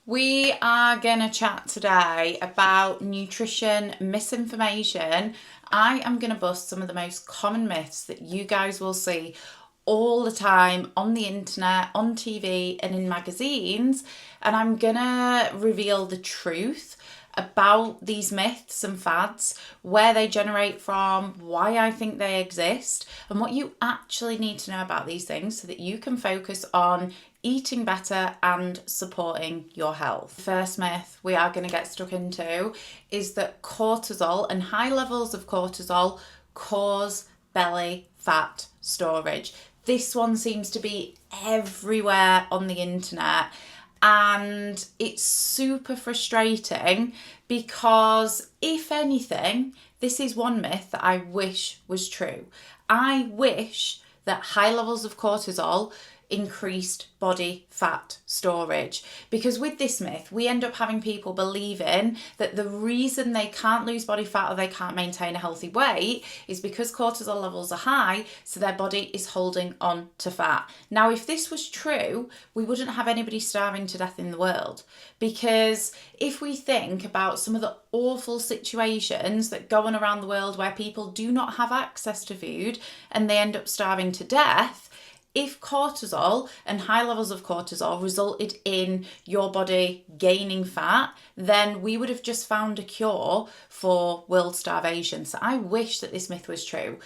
We are going to chat today about nutrition misinformation. I am going to bust some of the most common myths that you guys will see all the time on the internet, on TV, and in magazines. And I'm going to reveal the truth about these myths and fads, where they generate from, why I think they exist, and what you actually need to know about these things so that you can focus on eating better and supporting your health. The first myth we are going to get stuck into is that cortisol and high levels of cortisol cause belly fat storage. This one seems to be everywhere on the internet, and it's super frustrating because, if anything, this is one myth that I wish was true. I wish that high levels of cortisol increased body fat storage, because with this myth we end up having people believing that the reason they can't lose body fat or they can't maintain a healthy weight is because cortisol levels are high, so their body is holding on to fat. Now, if this was true, we wouldn't have anybody starving to death in the world, because if we think about some of the awful situations that go on around the world where people do not have access to food and they end up starving to death, if cortisol and high levels of cortisol resulted in your body gaining fat, then we would have just found a cure for world starvation. So I wish that this myth was true,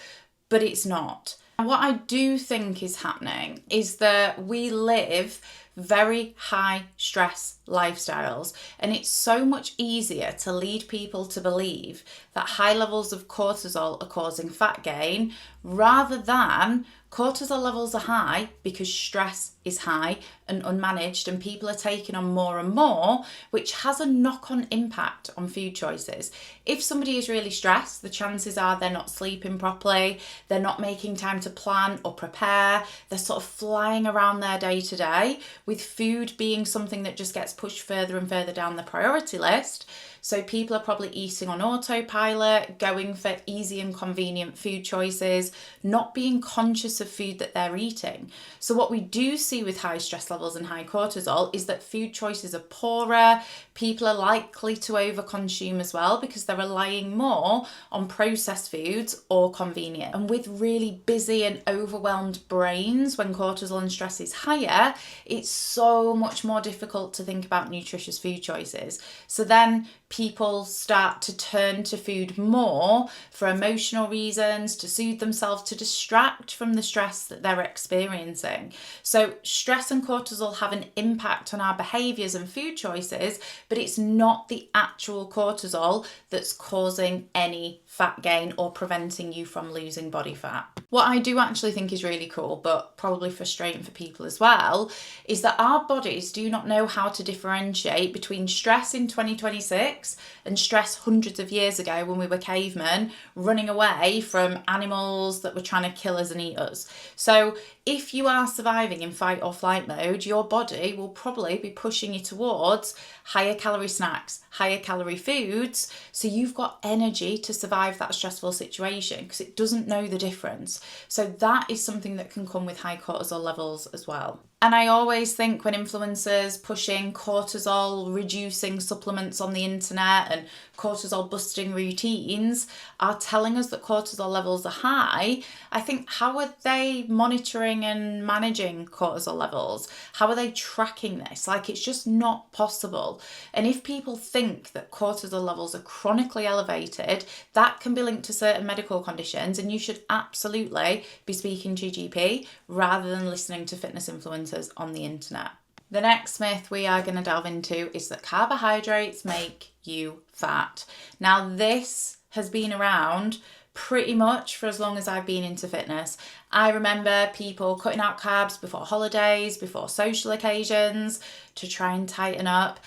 but it's not. And what I do think is happening is that we live very high stress lifestyles, and it's so much easier to lead people to believe that high levels of cortisol are causing fat gain rather than cortisol levels are high because stress is high and unmanaged, and people are taking on more and more, which has a knock-on impact on food choices. If somebody is really stressed, the chances are they're not sleeping properly, they're not making time to plan or prepare, they're sort of flying around their day to day, with food being something that just gets pushed further and further down the priority list. So people are probably eating on autopilot, going for easy and convenient food choices, not being conscious of food that they're eating. So what we do see with high stress levels and high cortisol is that food choices are poorer. People are likely to overconsume as well because they're relying more on processed foods or convenient. And with really busy and overwhelmed brains, when cortisol and stress is higher, it's so much more difficult to think about nutritious food choices. So then people start to turn to food more for emotional reasons, to soothe themselves, to distract from the stress that they're experiencing. So stress and cortisol have an impact on our behaviours and food choices, but it's not the actual cortisol that's causing any fat gain or preventing you from losing body fat. What I do actually think is really cool, but probably frustrating for people as well, is that our bodies do not know how to differentiate between stress in 2026 and stress hundreds of years ago when we were cavemen running away from animals that were trying to kill us and eat us. So if you are surviving in fight or flight mode, your body will probably be pushing you towards higher calorie snacks, higher calorie foods, so you've got energy to survive that stressful situation because it doesn't know the difference. So that is something that can come with high cortisol levels as well. And I always think when influencers pushing cortisol reducing supplements on the internet and cortisol busting routines are telling us that cortisol levels are high, I think, how are they monitoring and managing cortisol levels? How are they tracking this? Like, it's just not possible. And if people think that cortisol levels are chronically elevated, that can be linked to certain medical conditions, and you should absolutely be speaking to your GP rather than listening to fitness influencers on the internet. The next myth we are going to delve into is that carbohydrates make you fat. Now, this has been around pretty much for as long as I've been into fitness. I remember people cutting out carbs before holidays, before social occasions to try and tighten up.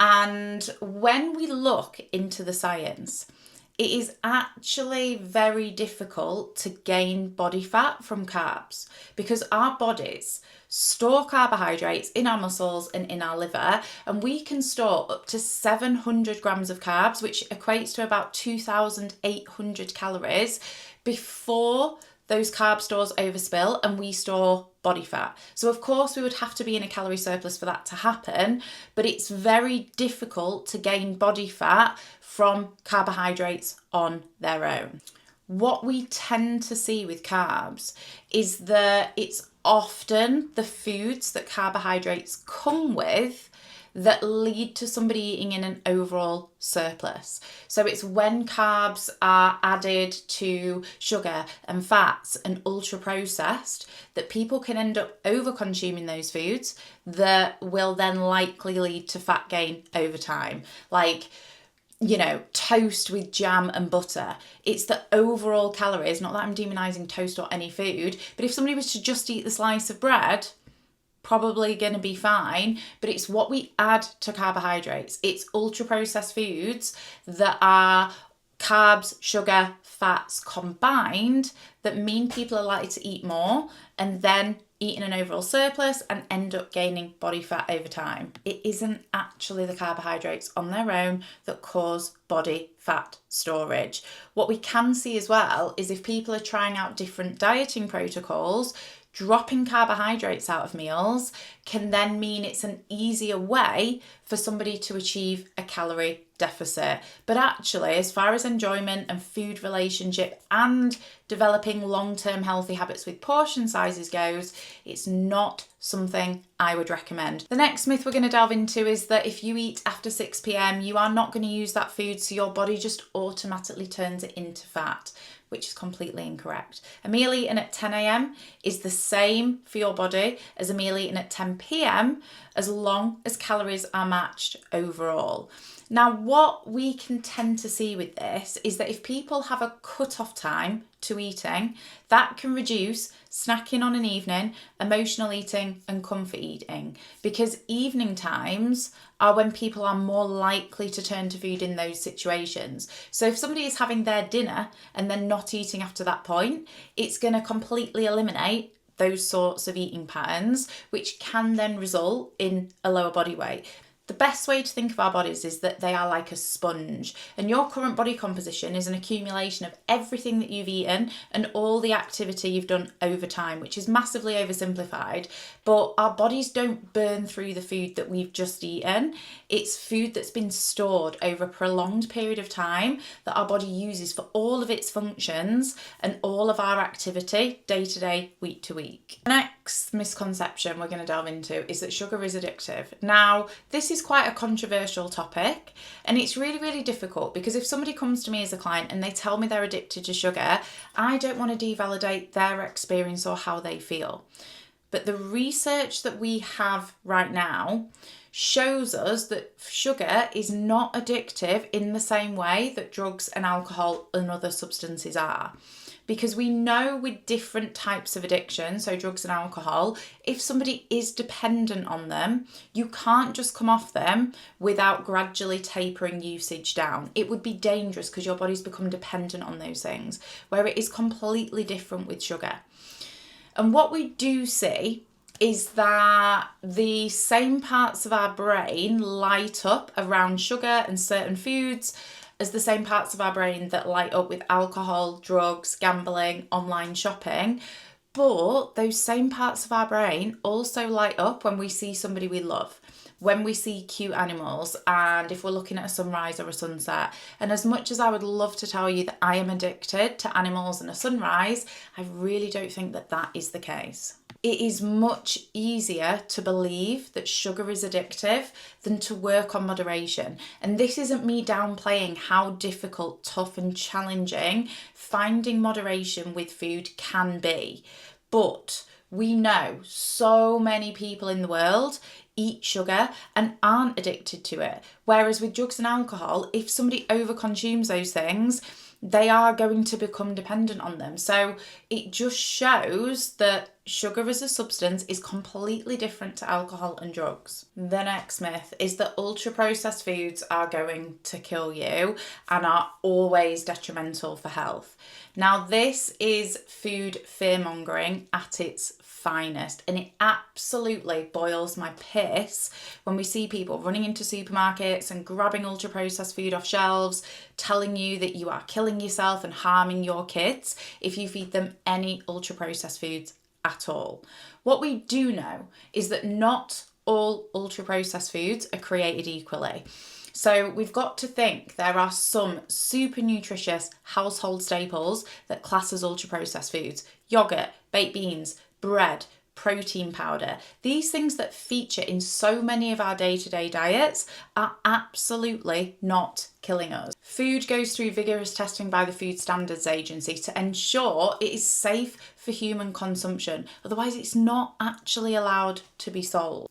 And when we look into the science, it is actually very difficult to gain body fat from carbs because our bodies store carbohydrates in our muscles and in our liver, and we can store up to 700 grams of carbs, which equates to about 2,800 calories, before those carb stores overspill and we store body fat. So of course we would have to be in a calorie surplus for that to happen, but it's very difficult to gain body fat from carbohydrates on their own. What we tend to see with carbs is that it's often the foods that carbohydrates come with that lead to somebody eating in an overall surplus. So it's when carbs are added to sugar and fats and ultra processed that people can end up over consuming those foods that will then likely lead to fat gain over time. Like, you know, toast with jam and butter. It's the overall calories, not that I'm demonizing toast or any food, but if somebody was to just eat the slice of bread, probably going to be fine, but it's what we add to carbohydrates. It's ultra processed foods that are carbs, sugar, fats combined that mean people are likely to eat more and then eat in an overall surplus and end up gaining body fat over time. It isn't actually the carbohydrates on their own that cause body fat storage. What we can see as well is if people are trying out different dieting protocols, dropping carbohydrates out of meals can then mean it's an easier way for somebody to achieve a calorie deficit. But actually, as far as enjoyment and food relationship and developing long-term healthy habits with portion sizes goes, it's not something I would recommend. The next myth we're going to delve into is that if you eat after 6 p.m, you are not going to use that food, so your body just automatically turns it into fat, which is completely incorrect. A meal eaten at 10 a.m. is the same for your body as a meal eaten at 10 p.m, as long as calories are matched overall. Now, what we can tend to see with this is that if people have a cut-off time to eating, that can reduce snacking on an evening, emotional eating and comfort eating, because evening times are when people are more likely to turn to food in those situations. So if somebody is having their dinner and then not eating after that point, it's going to completely eliminate those sorts of eating patterns, which can then result in a lower body weight. The best way to think of our bodies is that they are like a sponge, and your current body composition is an accumulation of everything that you've eaten and all the activity you've done over time, which is massively oversimplified, but our bodies don't burn through the food that we've just eaten. It's food that's been stored over a prolonged period of time that our body uses for all of its functions and all of our activity day to day, week to week. The next misconception we're going to delve into is that sugar is addictive. Now, this is quite a controversial topic, and it's really, really difficult because if somebody comes to me as a client and they tell me they're addicted to sugar, I don't want to devalidate their experience or how they feel. But the research that we have right now shows us that sugar is not addictive in the same way that drugs and alcohol and other substances are. Because we know with different types of addiction, so drugs and alcohol, if somebody is dependent on them, you can't just come off them without gradually tapering usage down. It would be dangerous because your body's become dependent on those things, where it is completely different with sugar. And what we do see is that the same parts of our brain light up around sugar and certain foods as the same parts of our brain that light up with alcohol, drugs, gambling, online shopping. But those same parts of our brain also light up when we see somebody we love, when we see cute animals, and if we're looking at a sunrise or a sunset. And as much as I would love to tell you that I am addicted to animals and a sunrise, I really don't think that that is the case. It is much easier to believe that sugar is addictive than to work on moderation. And this isn't me downplaying how difficult, tough and challenging finding moderation with food can be. But we know so many people in the world eat sugar and aren't addicted to it. Whereas with drugs and alcohol, if somebody overconsumes those things, they are going to become dependent on them. So it just shows that sugar as a substance is completely different to alcohol and drugs. The next myth is that ultra-processed foods are going to kill you and are always detrimental for health. Now, this is food fear-mongering at its finest, and it absolutely boils my piss when we see people running into supermarkets and grabbing ultra processed food off shelves, telling you that you are killing yourself and harming your kids if you feed them any ultra processed foods at all. What we do know is that not all ultra-processed foods are created equally. So we've got to think there are some super nutritious household staples that class as ultra-processed foods. Yogurt, baked beans, bread, protein powder. These things that feature in so many of our day-to-day diets are absolutely not killing us. Food goes through vigorous testing by the Food Standards Agency to ensure it is safe for human consumption. Otherwise, it's not actually allowed to be sold.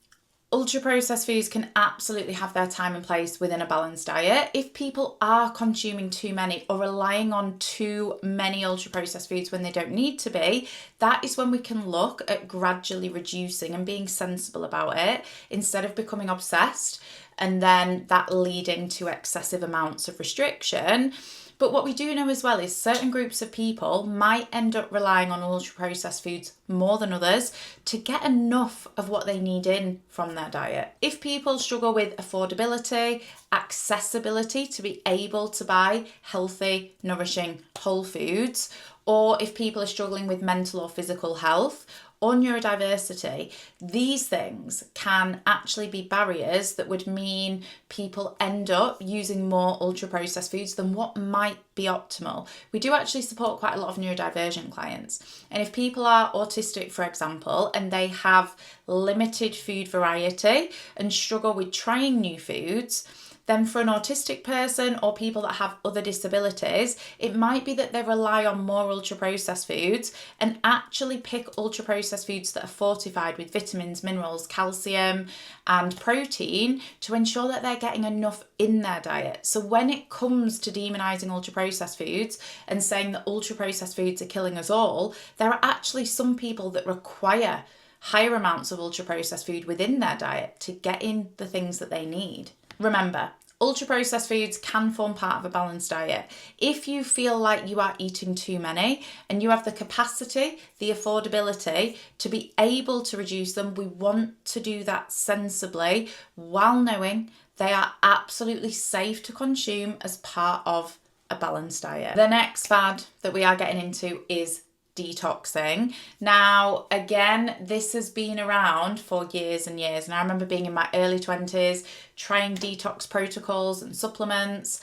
Ultra-processed foods can absolutely have their time and place within a balanced diet. If people are consuming too many or relying on too many ultra-processed foods when they don't need to be, that is when we can look at gradually reducing and being sensible about it instead of becoming obsessed and then that leading to excessive amounts of restriction. But what we do know as well is certain groups of people might end up relying on ultra-processed foods more than others to get enough of what they need in from their diet. If people struggle with affordability, accessibility to be able to buy healthy, nourishing whole foods, or if people are struggling with mental or physical health, or neurodiversity, these things can actually be barriers that would mean people end up using more ultra-processed foods than what might be optimal. We do actually support quite a lot of neurodivergent clients. And if people are autistic, for example, and they have limited food variety and struggle with trying new foods, then for an autistic person or people that have other disabilities, it might be that they rely on more ultra-processed foods and actually pick ultra-processed foods that are fortified with vitamins, minerals, calcium and protein to ensure that they're getting enough in their diet. So when it comes to demonising ultra-processed foods and saying that ultra-processed foods are killing us all, there are actually some people that require higher amounts of ultra-processed food within their diet to get in the things that they need. Remember, ultra-processed foods can form part of a balanced diet. If you feel like you are eating too many and you have the capacity, the affordability to be able to reduce them, we want to do that sensibly while knowing they are absolutely safe to consume as part of a balanced diet. The next fad that we are getting into is detoxing. Now, again, this has been around for years and years. And I remember being in my early 20s, trying detox protocols and supplements.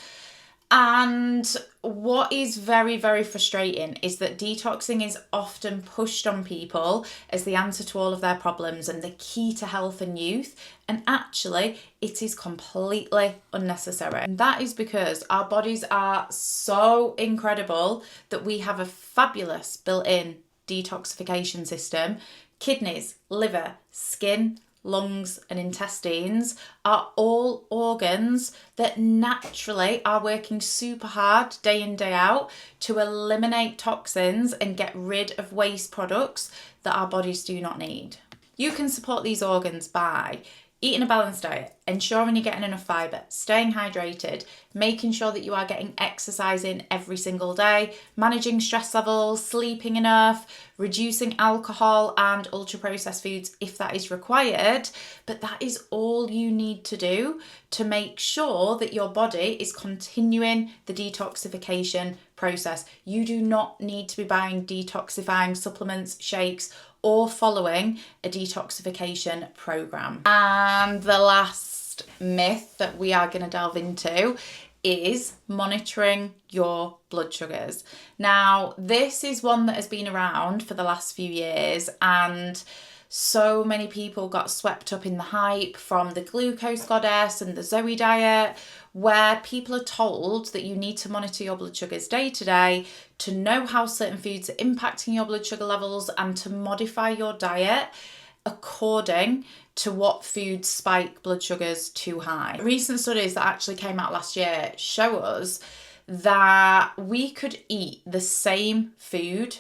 And what is very, very frustrating is that detoxing is often pushed on people as the answer to all of their problems and the key to health and youth. And actually, it is completely unnecessary. And that is because our bodies are so incredible that we have a fabulous built-in detoxification system. Kidneys, liver, skin, lungs and intestines are all organs that naturally are working super hard day in, day out to eliminate toxins and get rid of waste products that our bodies do not need. You can support these organs by eating a balanced diet, ensuring you're getting enough fibre, staying hydrated, making sure that you are getting exercise in every single day, managing stress levels, sleeping enough, reducing alcohol and ultra-processed foods if that is required. But that is all you need to do to make sure that your body is continuing the detoxification process. You do not need to be buying detoxifying supplements, shakes, or following a detoxification program. And the last myth that we are going to delve into is monitoring your blood sugars. Now, this is one that has been around for the last few years, and so many people got swept up in the hype from the glucose goddess and the Zoe diet, where people are told that you need to monitor your blood sugars day to day to know how certain foods are impacting your blood sugar levels and to modify your diet according to what foods spike blood sugars too high. Recent studies that actually came out last year show us that we could eat the same food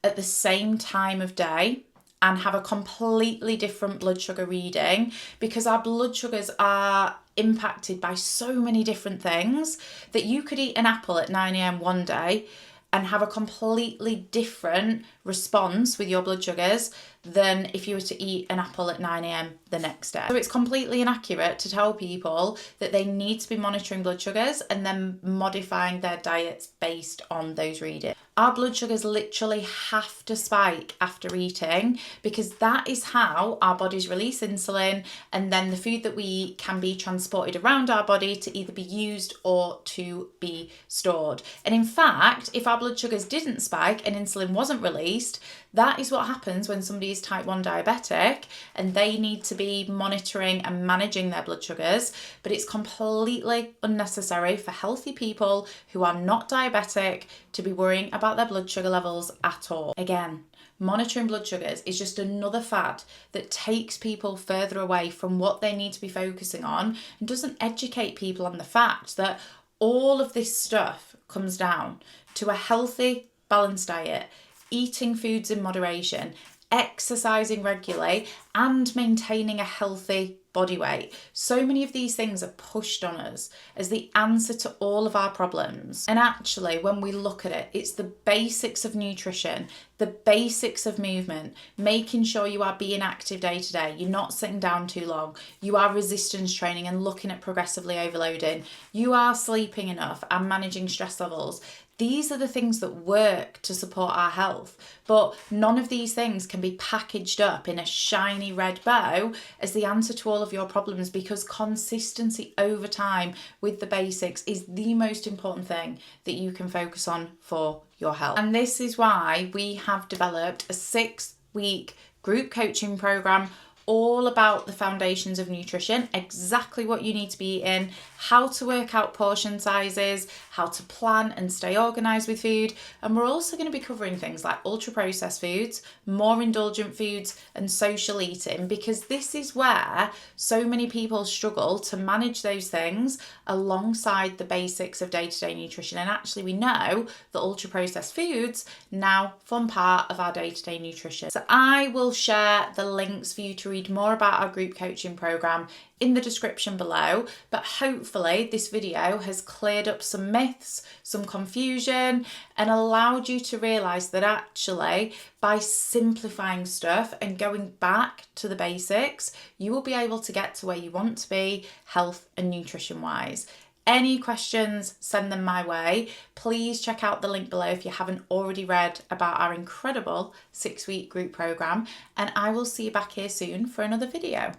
at the same time of day and have a completely different blood sugar reading because our blood sugars are impacted by so many different things that you could eat an apple at 9 a.m. one day and have a completely different response with your blood sugars than if you were to eat an apple at 9 a.m. the next day. So it's completely inaccurate to tell people that they need to be monitoring blood sugars and then modifying their diets based on those readings. Our blood sugars literally have to spike after eating because that is how our bodies release insulin, and then the food that we eat can be transported around our body to either be used or to be stored. And in fact, if our blood sugars didn't spike and insulin wasn't released, that is what happens when somebody is type 1 diabetic and they need to be monitoring and managing their blood sugars. But it's completely unnecessary for healthy people who are not diabetic to be worrying about their blood sugar levels at all. Again, monitoring blood sugars is just another fad that takes people further away from what they need to be focusing on and doesn't educate people on the fact that all of this stuff comes down to a healthy, balanced diet, eating foods in moderation, exercising regularly, and maintaining a healthy body weight. So many of these things are pushed on us as the answer to all of our problems. And actually, when we look at it, it's the basics of nutrition, the basics of movement, making sure you are being active day to day, you're not sitting down too long, you are resistance training and looking at progressively overloading, you are sleeping enough and managing stress levels. These are the things that work to support our health, but none of these things can be packaged up in a shiny red bow as the answer to all of your problems, because consistency over time with the basics is the most important thing that you can focus on for your health. And this is why we have developed a 6-week group coaching program all about the foundations of nutrition, exactly what you need to be eating, how to work out portion sizes, how to plan and stay organised with food. And we're also going to be covering things like ultra processed foods, more indulgent foods, and social eating, because this is where so many people struggle to manage those things alongside the basics of day-to-day nutrition. And actually, we know that ultra processed foods now form part of our day-to-day nutrition. So I will share the links for you to read more about our group coaching program in the description below, but hopefully this video has cleared up some myths, some confusion, and allowed you to realise that actually by simplifying stuff and going back to the basics, you will be able to get to where you want to be health and nutrition wise. Any questions, send them my way. Please check out the link below if you haven't already read about our incredible 6-week group program, and I will see you back here soon for another video.